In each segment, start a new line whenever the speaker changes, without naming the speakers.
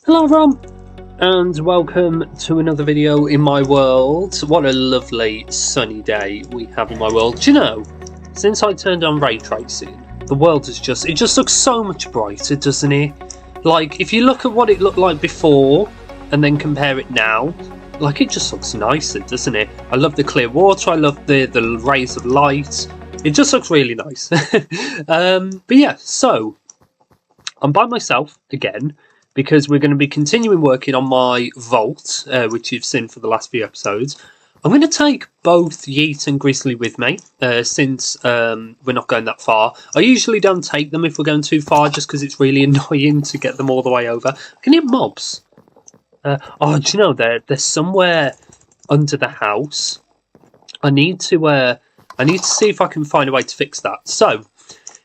Hello everyone, and welcome to another video in my world. What a lovely sunny day we have in my world. Do you know, since I turned on ray tracing, the world is it just looks so much brighter, doesn't it? Like, if you look at what it looked like before, and then compare it now, like, it just looks nicer, doesn't it? I love the clear water, I love the rays of light. It just looks really nice. But yeah, so, I'm by myself again, because we're going to be continuing working on my vault, which you've seen for the last few episodes. I'm going to take both Yeet and Grizzly with me, since we're not going that far. I usually don't take them if we're going too far, just because it's really annoying to get them all the way over. Can you hear mobs? Oh, do you know, they're somewhere under the house. I need to see if I can find a way to fix that. So,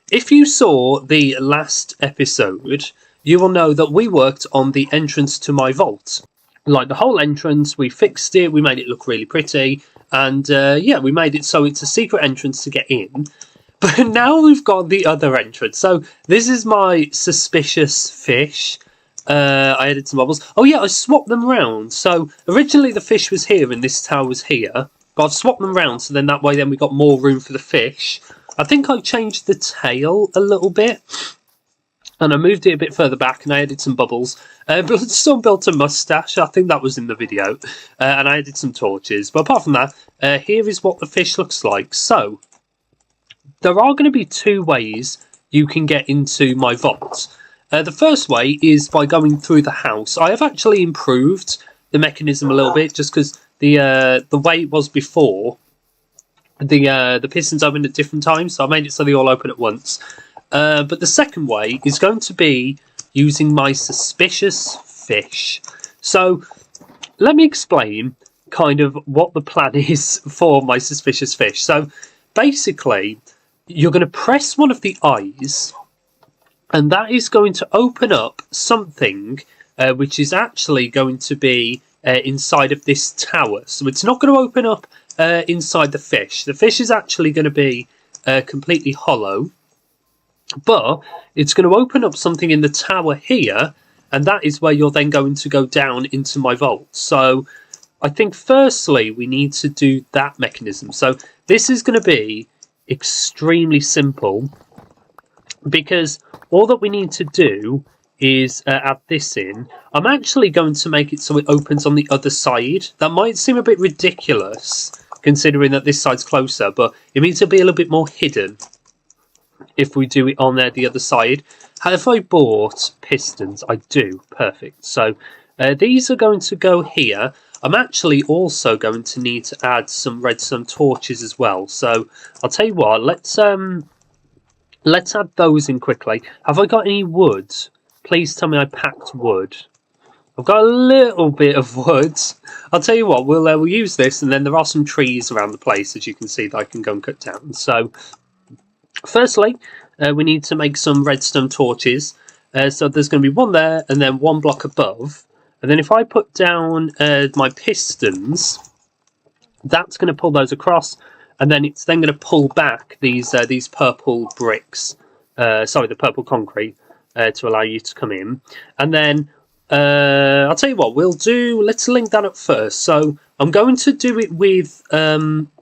if you saw the last episode, you will know that we worked on the entrance to my vault. Like, the whole entrance, we fixed it, we made it look really pretty, and yeah, we made it so it's a secret entrance to get in. But now we've got the other entrance. So this is my suspicious fish. I added some bubbles. Oh yeah, I swapped them around. So originally the fish was here and this tower was here, but I've swapped them around so then that way we got more room for the fish. I think I changed the tail a little bit. And I moved it a bit further back and I added some bubbles. Bloodstone built a mustache. I think that was in the video. And I added some torches. But apart from that, here is what the fish looks like. So, there are going to be two ways you can get into my vault. The first way is by going through the house. I have actually improved the mechanism a little bit, just because the way it was before, the pistons open at different times. So I made it so they all open at once. But the second way is going to be using my suspicious fish. So, let me explain kind of what the plan is for my suspicious fish. So, basically, you're going to press one of the eyes, and that is going to open up something which is actually going to be inside of this tower. So, it's not going to open up inside the fish. The fish is actually going to be completely hollow. But it's going to open up something in the tower here, and that is where you're then going to go down into my vault. So I think firstly we need to do that mechanism. So this is going to be extremely simple, because all that we need to do is add this in. I'm actually going to make it so it opens on the other side. That might seem a bit ridiculous, considering that this side's closer, but it means it'll be a little bit more hidden if we do it on there the other side. Have I bought pistons? I do. Perfect. So these are going to go here. I'm actually also going to need to add some redstone torches as well. So I'll tell you what, let's add those in quickly. Have I got any wood? Please tell me I packed wood. I've got a little bit of wood. I'll tell you what, we'll use this, and then there are some trees around the place, as you can see, that I can go and cut down. So firstly, we need to make some redstone torches. So there's going to be one there, and then one block above. And then if I put down my pistons, that's going to pull those across, and then it's then going to pull back these purple bricks, the purple concrete, to allow you to come in. And then I'll tell you what, let's link that up first. So I'm going to do it with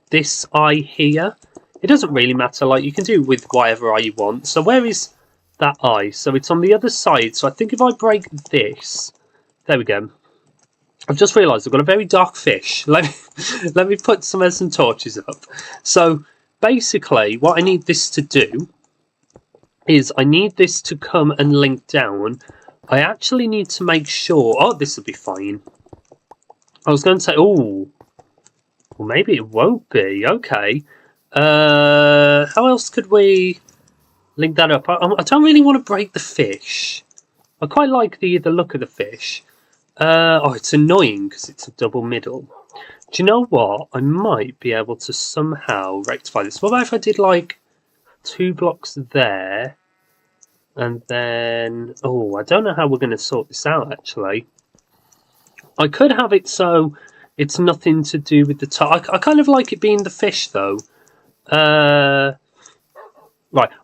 this eye here. It doesn't really matter, like, you can do it with whatever eye you want. So where is that eye? So it's on the other side. So I think if I break this, there we go. I've just realised I've got a very dark fish. Let me put some torches up. So basically what I need this to do is I need this to come and link down. I actually need to make sure, oh, this will be fine. I was going to say, oh, well, maybe it won't be. Okay. How else could we link that up? I don't really want to break the fish. I quite like the look of the fish. Oh, it's annoying because it's a double middle. Do you know what? I might be able to somehow rectify this. What about if I did like 2 blocks there, and then, oh, I don't know how we're going to sort this out actually. I could have it so it's nothing to do with the top. I kind of like it being the fish though. Right.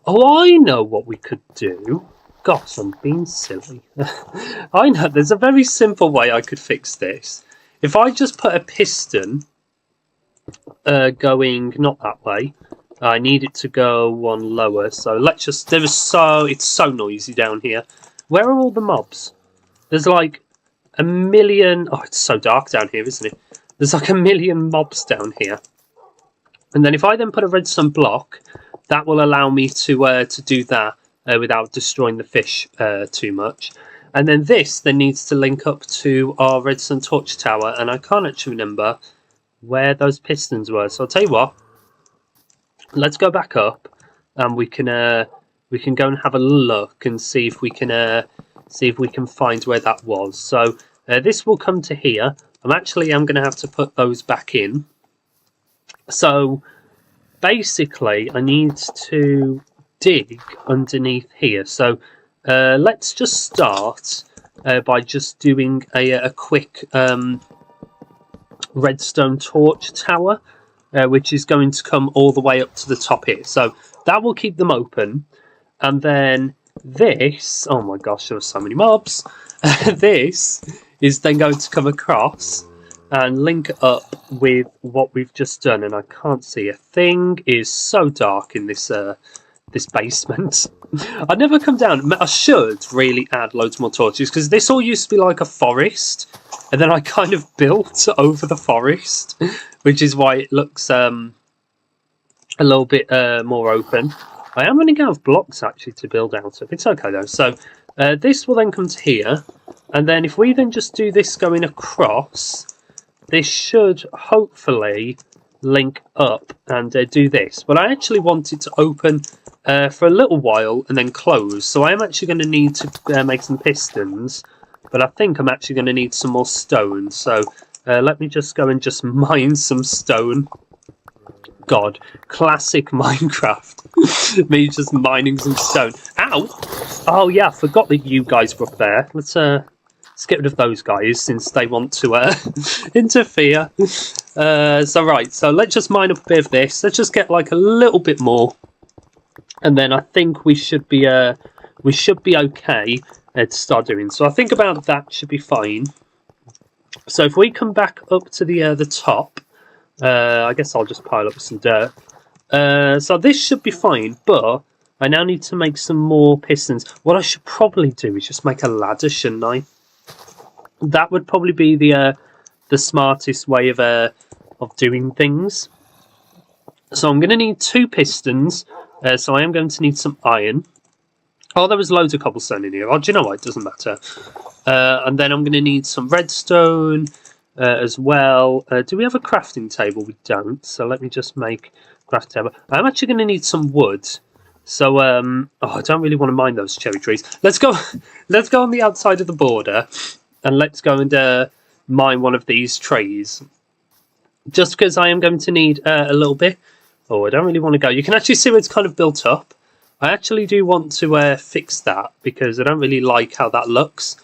Oh, I know what we could do. gosh, I'm being silly. I know, there's a very simple way I could fix this. If I just put a piston going not that way, I need it to go one lower. So let's just, it's so noisy down here. Where are all the mobs? There's like a million, oh, it's so dark down here, isn't it? There's like a million mobs down here. And then if I then put a redstone block, that will allow me to do that without destroying the fish too much. And then this then needs to link up to our redstone torch tower, and I can't actually remember where those pistons were. So I'll tell you what, let's go back up, and we can go and have a look and see if we can find where that was. So this will come to here. I'm going to have to put those back in. So basically, I need to dig underneath here. So let's just start by just doing a quick redstone torch tower, which is going to come all the way up to the top here. So that will keep them open. And then this, oh my gosh, there are so many mobs. This is then going to come across and link up with what we've just done. And I can't see a thing. It is so dark in this this basement. I'd never come down. I should really add loads more torches, because this all used to be like a forest, and then I kind of built over the forest, which is why it looks a little bit more open. I am running out of blocks actually to build out of. It's okay though. So this will then come to here, and then if we then just do this going across, this should hopefully link up and do this. But I actually want it to open for a little while and then close. So I am actually going to need to make some pistons, but I think I'm actually going to need some more stone. So let me just go and just mine some stone. God, classic Minecraft. Me just mining some stone. Ow! Oh yeah, I forgot that you guys were up there. Let's get rid of those guys since they want to interfere. So right, so let's just mine up a bit of this. Let's just get like a little bit more, and then I think we should be okay to start doing. So I think about that should be fine. So if we come back up to the top, I guess I'll just pile up some dirt. So this should be fine, but I now need to make some more pistons. What I should probably do is just make a ladder, shouldn't I? That would probably be the smartest way of doing things. So I'm going to need 2 pistons. So I am going to need some iron. Oh, there was loads of cobblestone in here. Oh, do you know what? It doesn't matter. And then I'm going to need some redstone as well. Do we have a crafting table? We don't. So let me just make a crafting table. I'm actually going to need some wood. So oh, I don't really want to mine those cherry trees. Let's go. Let's go on the outside of the border. And let's go and mine one of these trees. Just because I am going to need a little bit. Oh, I don't really want to go. You can actually see where it's kind of built up. I actually do want to fix that, because I don't really like how that looks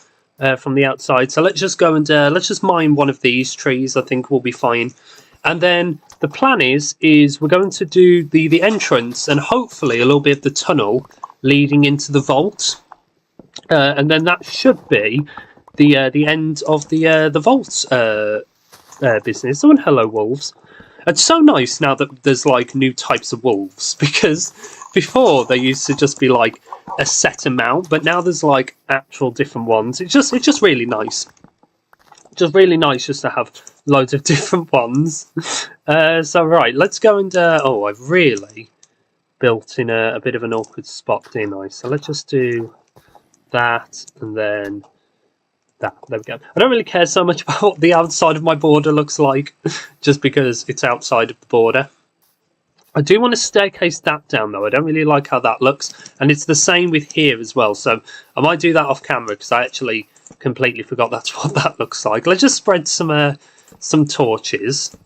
from the outside. So let's just go and let's just mine one of these trees. I think we'll be fine. And then the plan is we're going to do the entrance and hopefully a little bit of the tunnel leading into the vault. And then that should be the end of the vault business. Oh, and hello, wolves. It's so nice now that there's like new types of wolves, because before they used to just be like a set amount, but now there's like actual different ones. It's just really nice. Just really nice just to have loads of different ones. So right, let's go and oh, I've really built in a bit of an awkward spot, didn't I? So let's just do that and then that. There we go. I don't really care so much about what the outside of my border looks like, just because it's outside of the border. I do want to staircase that down though. I don't really like how that looks, and it's the same with here as well. So I might do that off camera, because I actually completely forgot that's what that looks like. Let's just spread some torches,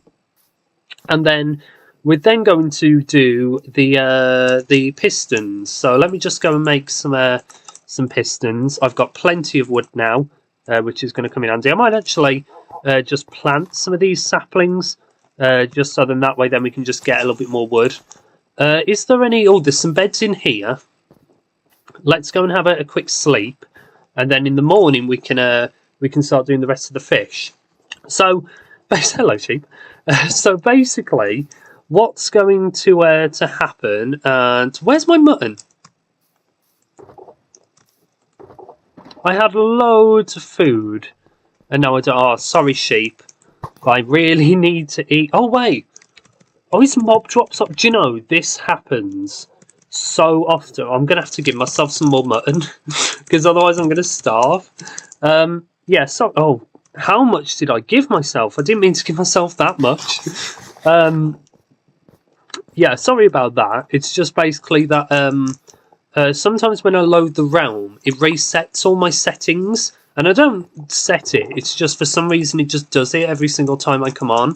and then we're then going to do the pistons. So let me just go and make some pistons. I've got plenty of wood now, which is going to come in handy. I might actually just plant some of these saplings, just so then that way then we can just get a little bit more wood. Is there any... Oh, there's some beds in here. let's go and have a quick sleep, and then in the morning we can start doing the rest of the fish. So, hello sheep. So basically, what's going to happen? And where's my mutton? I had loads of food, and now I don't. Oh, sorry, sheep. I really need to eat. Oh wait. Oh, his mob drops up. Do you know this happens so often? I'm gonna have to give myself some more mutton because otherwise I'm gonna starve. Yeah. So, oh, how much did I give myself? I didn't mean to give myself that much. Yeah. Sorry about that. It's just basically that. Sometimes when I load the realm, it resets all my settings, and I don't set it. It's just for some reason it just does it every single time I come on,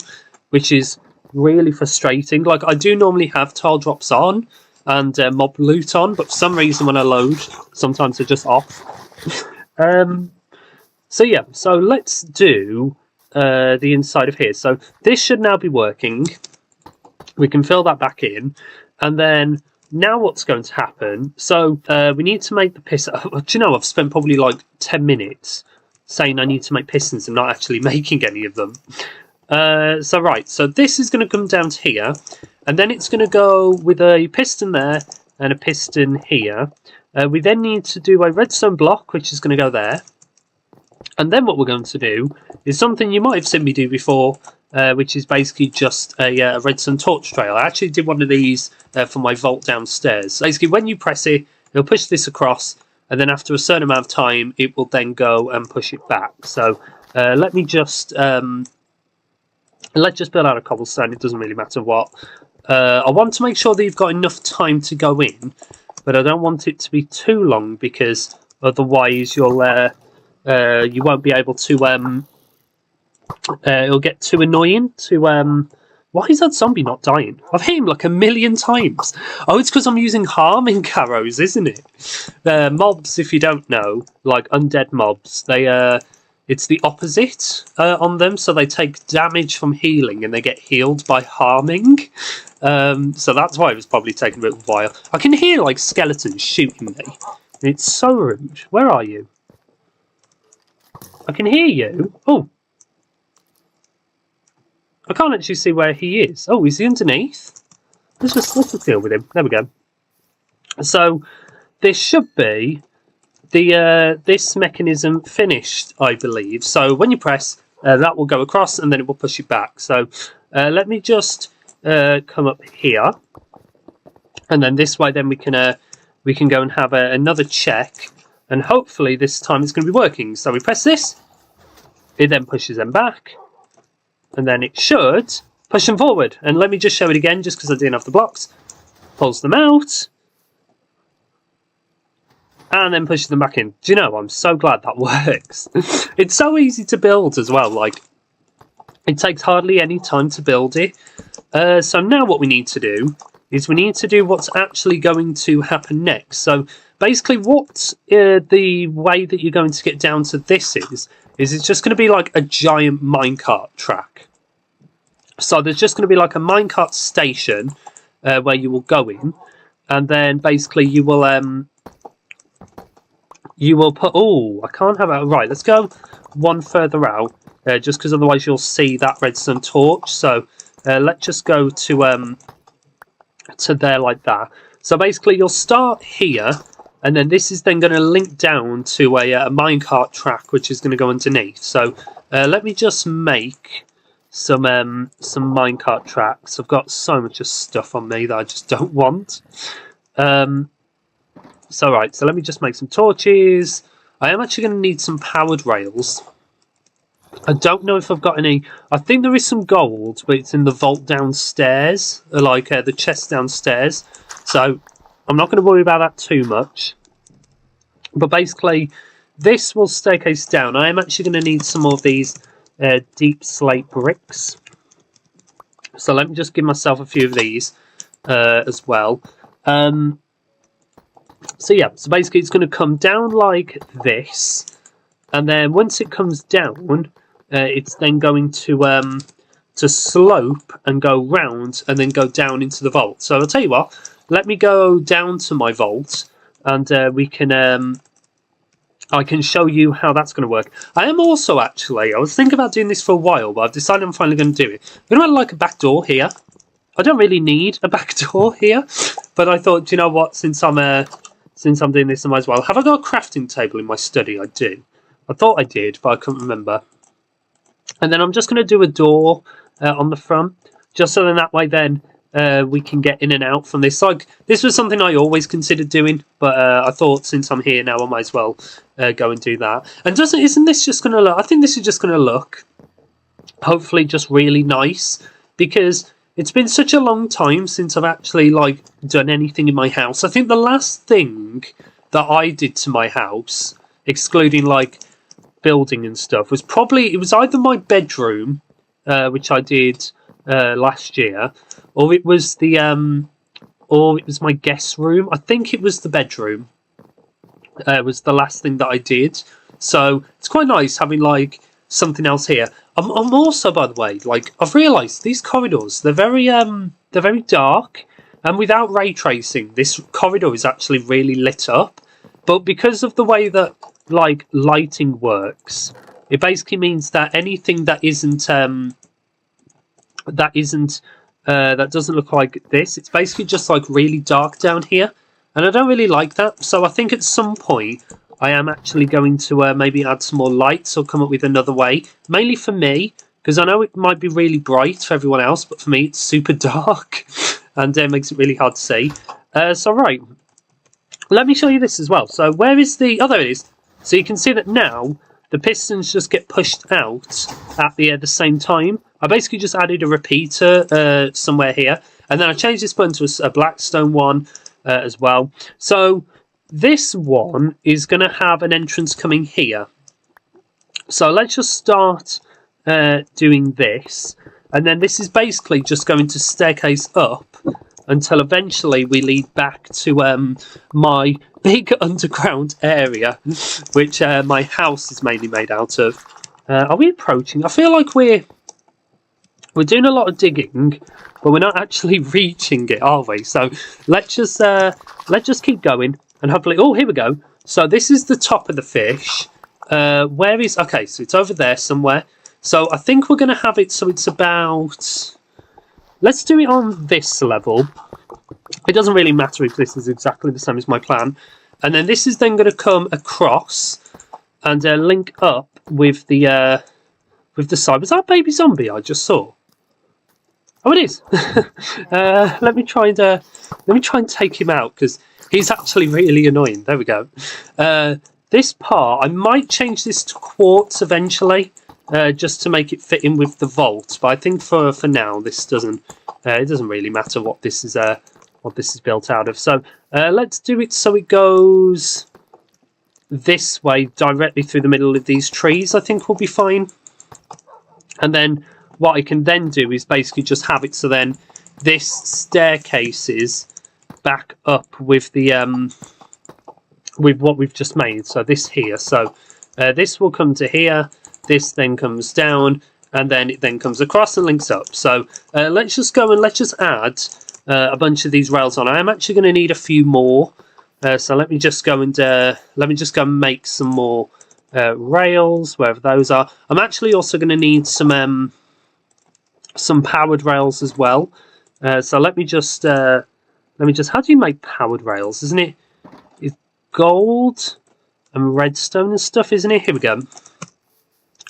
which is really frustrating. Like, I do normally have tile drops on and mob loot on, but for some reason when I load, sometimes they're just off. So yeah, so let's do the inside of here. So this should now be working. We can fill that back in, and then now what's going to happen? So we need to make the piston. Do you know, I've spent probably like 10 minutes saying I need to make pistons and not actually making any of them. So this is going to come down to here, and then it's going to go with a piston there and a piston here. We then need to do a redstone block, which is going to go there. And then what we're going to do is something you might have seen me do before, which is basically just a redstone torch trail. I actually did one of these for my vault downstairs. Basically, when you press it, it'll push this across, and then after a certain amount of time, it will then go and push it back. So let's just build out a cobblestone. It doesn't really matter what. I want to make sure that you've got enough time to go in, but I don't want it to be too long because otherwise you won't be able to. It'll get too annoying to. Why is that zombie not dying? I've hit him like 1,000,000 times. Oh, it's because I'm using harming arrows, isn't it? Mobs, if you don't know, like undead mobs, it's the opposite on them. So they take damage from healing and they get healed by harming. So that's why it was probably taking a little while. I can hear like skeletons shooting me. It's so rude. Where are you? I can hear you. Oh. I can't actually see where he is. Oh, is he underneath? Let's just deal with him. There we go. So this should be this mechanism finished, I believe. So when you press, that will go across and then it will push it back. So let me just come up here, and then this way, then we can go and have another check, and hopefully this time it's going to be working. So we press this, it then pushes them back. And then it should push them forward. And let me just show it again, just because I didn't have the blocks. Pulls them out. And then pushes them back in. Do you know, I'm so glad that works. It's so easy to build as well. Like, it takes hardly any time to build it. So now what we need to do is we need to do what's actually going to happen next. So basically what the way that you're going to get down to this is it's just going to be like a giant minecart track. So there's just going to be like a minecart station where you will go in, and then basically you will put. Oh, I can't have it. Right, let's go one further out, just because otherwise you'll see that redstone torch. So let's just go to there like that. So basically you'll start here. And then this is then going to link down to a minecart track, which is going to go underneath. So let me just make some minecart tracks. I've got so much stuff on me that I just don't want. So let me just make some torches. I am actually going to need some powered rails. I don't know if I've got any. I think there is some gold, but it's in the vault downstairs, like the chest downstairs. So I'm not going to worry about that too much. But basically, this will staircase down. I am actually going to need some more of these deep slate bricks. So let me just give myself a few of these as well. So yeah, so basically it's going to come down like this. And then once it comes down, it's then going to slope and go round and then go down into the vault. So I'll tell you what, let me go down to my vault. and we can I can show you how that's going to work. I am also actually, I was thinking about doing this for a while, but I've decided I'm finally going to do it. I'm going to add like a back door here. I don't really need a back door here, but I thought, do you know what? Since I'm doing this, I might as well. Have I got a crafting table in my study? I do. I thought I did, but I couldn't remember. And then I'm just going to do a door on the front, just so then that way then we can get in and out from this. Like, this was something I always considered doing, but I thought since I'm here now, I might as well go and do that. And isn't this just going to look? I think this is just going to look, hopefully, just really nice, because it's been such a long time since I've actually like done anything in my house. I think the last thing that I did to my house, excluding like building and stuff, was probably, it was either my bedroom, which I did last year, or it was my guest room. I think it was the bedroom. Was the last thing that I did. So it's quite nice having like something else here. I'm also, by the way, like I've realised these corridors, they're very dark, and without ray tracing, this corridor is actually really lit up. But because of the way that like lighting works, it basically means that anything that doesn't look like this, it's basically just like really dark down here, and I don't really like that. So I think at some point I am actually going to maybe add some more lights or come up with another way, mainly for me, because I know it might be really bright for everyone else, but for me it's super dark and makes it really hard to see. So right, let me show you this as well. So where is the, oh there it is. So you can see that now the pistons just get pushed out at the same time. I basically just added a repeater somewhere here, and then I changed this button to a Blackstone one as well. So this one is going to have an entrance coming here. So let's just start doing this, and then this is basically just going to staircase up until eventually we lead back to my big underground area, which my house is mainly made out of. Are we approaching? I feel like we're doing a lot of digging, but we're not actually reaching it, are we? So let's just keep going, and hopefully, oh, here we go. So this is the top of the fish. Where is, okay, so it's over there somewhere. So I think we're going to have it so it's about, let's do it on this level. It doesn't really matter if this is exactly the same as my plan. And then this is then going to come across and link up with the side. Was that a baby zombie I just saw? Oh, it is. Let me try and take him out, because he's actually really annoying. There we go. This part, I might change this to quartz eventually, just to make it fit in with the vault. But I think for now, this doesn't. It doesn't really matter what this is built out of. So let's do it so it goes this way directly through the middle of these trees. I think will be fine. And then what I can then do is basically just have it so then this staircases back up with the with what we've just made. So this here. So this will come to here. This then comes down, and then it then comes across and links up. So let's just go and let's just add a bunch of these rails on. I am actually going to need a few more. So let me just go and make some more rails wherever those are. I'm actually also going to need some powered rails as well. So let me just how do you make powered rails? Isn't it? It's gold and redstone and stuff, isn't it? Here we go.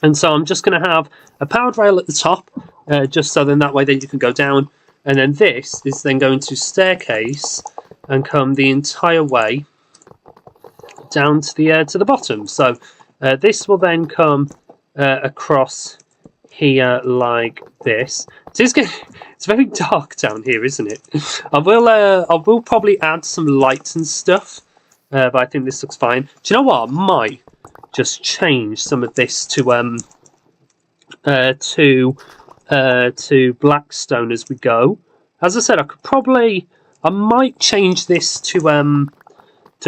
And so I'm just going to have a powered rail at the top, just so then that way then you can go down, and then this is then going to staircase and come the entire way down to the bottom. So this will then come across here like this. So it's very dark down here, isn't it? I will probably add some lights and stuff, but I think this looks fine. Do you know what? I might just change some of this to Blackstone as we go. As I said, I might change this to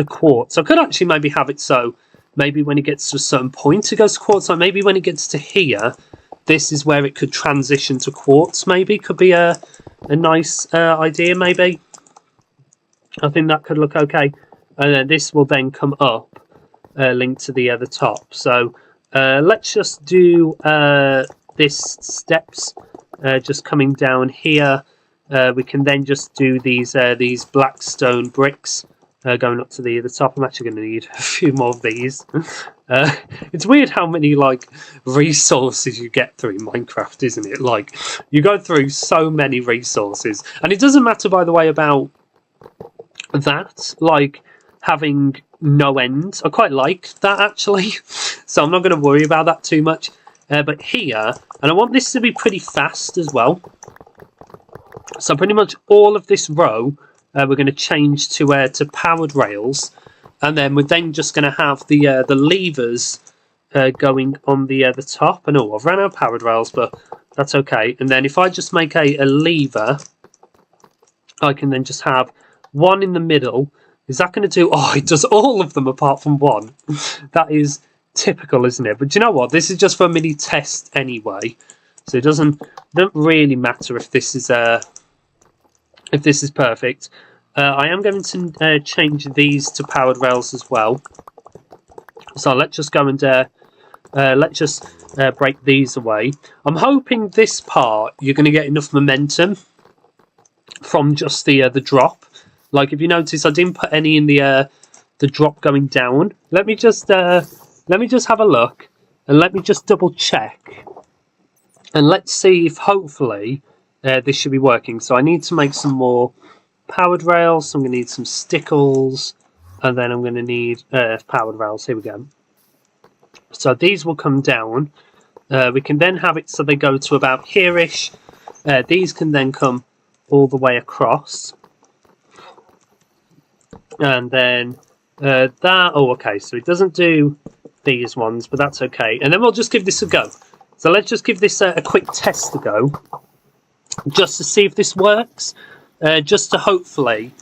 quartz. I could actually maybe have it so maybe when it gets to a certain point it goes to quartz. Like maybe when it gets to here, this is where it could transition to quartz. Maybe could be a nice idea. Maybe I think that could look okay. and then this will then come up, linked to the top. So let's just do this steps, just coming down here. We can then just do these black stone bricks going up to the top. I'm actually going to need a few more of these. It's weird how many like resources you get through Minecraft, isn't it? Like you go through so many resources, and it doesn't matter, by the way, about that. Like having no end, I quite like that actually. So I'm not going to worry about that too much. But here, and I want this to be pretty fast as well. So pretty much all of this row, we're going to change to powered rails, and then we're then just going to have the levers going on the top. And I've ran out of powered rails, but that's okay. And then if I just make a lever, I can then just have one in the middle. Is that going to do? Oh, it does all of them apart from one. That is typical, isn't it? But do you know what? This is just for a mini test anyway, so it doesn't really matter if this is perfect. I am going to change these to powered rails as well. So let's just go and let's just break these away. I'm hoping this part you're going to get enough momentum from just the drop. Like if you notice, I didn't put any in the drop going down. Let me just have a look, and let me just double check, and let's see if hopefully this should be working. So I need to make some more powered rails. So I'm going to need some stickles, and then I'm going to need powered rails. Here we go. So these will come down. We can then have it so they go to about here-ish. These can then come all the way across. And then that, oh, okay, so it doesn't do these ones, but that's okay. And then we'll just give this a go. So let's just give this a quick test to go, just to see if this works, just to hopefully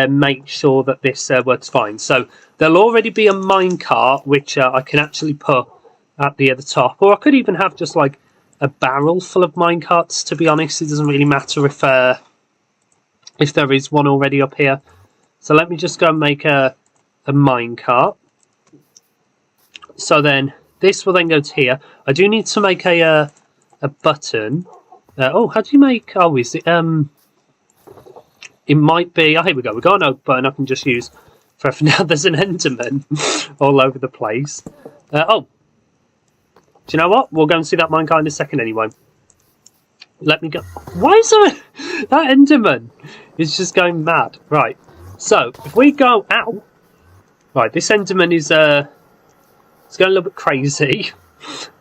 make sure that this works fine. So there'll already be a minecart, which I can actually put at the top, or I could even have just like a barrel full of minecarts, to be honest. It doesn't really matter if there is one already up here. So let me just go and make a minecart. So then this will then go to here. I do need to make a button. Oh, how do you make? Oh, is it? It might be. Oh, here we go. We've got an oak button I can just use for now. There's an Enderman all over the place. Oh, do you know what? We'll go and see that minecart in a second anyway. Let me go. Why is there that Enderman is just going mad? Right. So if we go out, right, this Enderman is it's going a little bit crazy.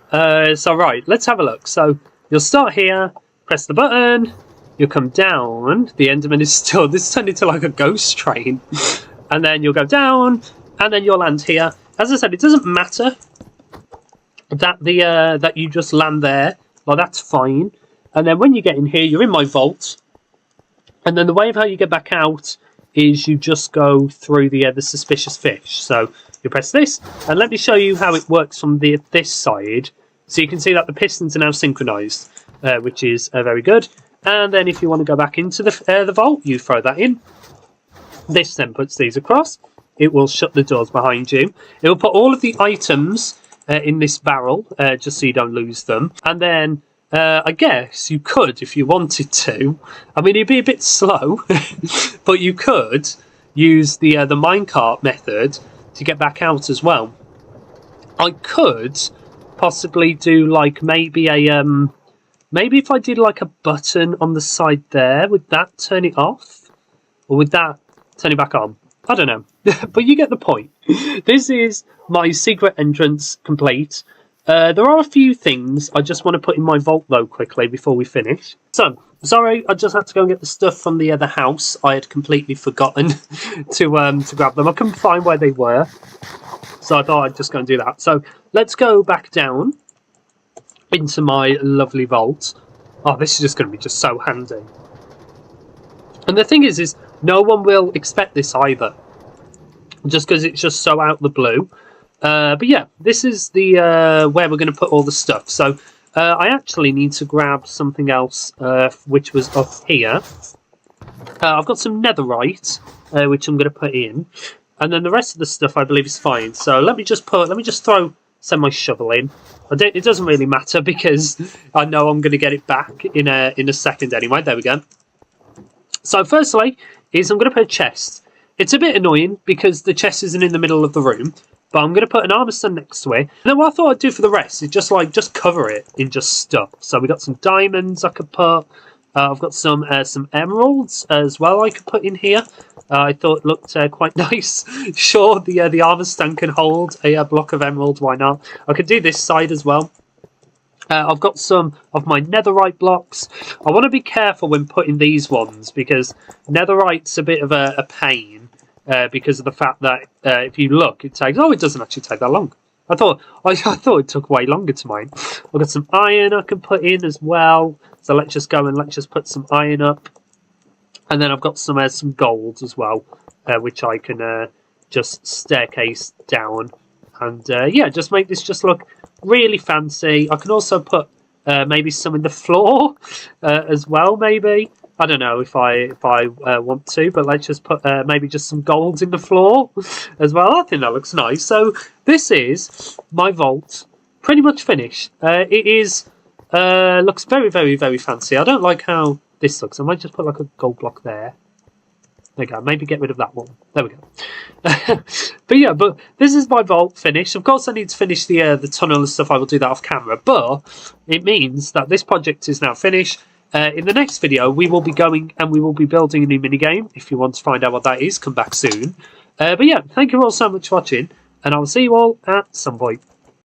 So right, let's have a look. So you'll start here, press the button, you'll come down. The Enderman is still. This turned into like a ghost train, and then you'll go down, and then you'll land here. As I said, it doesn't matter that that you just land there. Well, that's fine. And then when you get in here, you're in my vault, and then the way of how you get back out is you just go through the suspicious fish. So you press this, and let me show you how it works from this side. So you can see that the pistons are now synchronized, which is very good. And then if you want to go back into the vault, you throw that in. This then puts these across. It will shut the doors behind you. It will put all of the items in this barrel, just so you don't lose them. And then I guess you could, if you wanted to. I mean, it'd be a bit slow, but you could use the minecart method to get back out as well. I could possibly do like maybe a maybe if I did like a button on the side there, would that turn it off, or would that turn it back on? I don't know, but you get the point. This is my secret entrance complete. There are a few things I just want to put in my vault though quickly before we finish. So, sorry, I just had to go and get the stuff from the house. I had completely forgotten to grab them. I couldn't find where they were, so I thought I'd just go and do that. So let's go back down into my lovely vault. Oh, this is just going to be just so handy. And the thing is no one will expect this either, just because it's just so out the blue. But yeah, this is the where we're going to put all the stuff. So I actually need to grab something else, which was up here. I've got some netherite, which I'm going to put in. and then the rest of the stuff I believe is fine. So let me just send my shovel in. It doesn't really matter because I know I'm going to get it back in a second anyway. There we go. So firstly is I'm going to put a chest. It's a bit annoying because the chest isn't in the middle of the room, but I'm going to put an armor stand next to it. And then what I thought I'd do for the rest is just cover it in just stuff. So we got some diamonds I could put. I've got some emeralds as well I could put in here. I thought it looked quite nice. Sure, the armor stand can hold a block of emerald. Why not? I could do this side as well. I've got some of my netherite blocks. I want to be careful when putting these ones because netherite's a bit of a pain because of the fact that if you look, it doesn't actually take that long. I thought it took way longer to mine. I've got some iron I can put in as well. So let's just go and let's just put some iron up, and then I've got some gold as well, which I can just staircase down, and yeah, just make this just look really fancy. I can also put maybe some in the floor as well. Maybe I don't know if I want to, but let's just put maybe just some gold in the floor as well. I think that looks nice. So this is my vault, pretty much finished. It is looks very, very, very fancy. I don't like how this looks. I might just put like a gold block there. There we go. Maybe get rid of that one. There we go. But yeah, but this is my vault finished. Of course, I need to finish the tunnel and stuff. I will do that off camera. But it means that this project is now finished. In the next video, we will be going and we will be building a new minigame. If you want to find out what that is, come back soon. But yeah, thank you all so much for watching, and I will see you all at some point.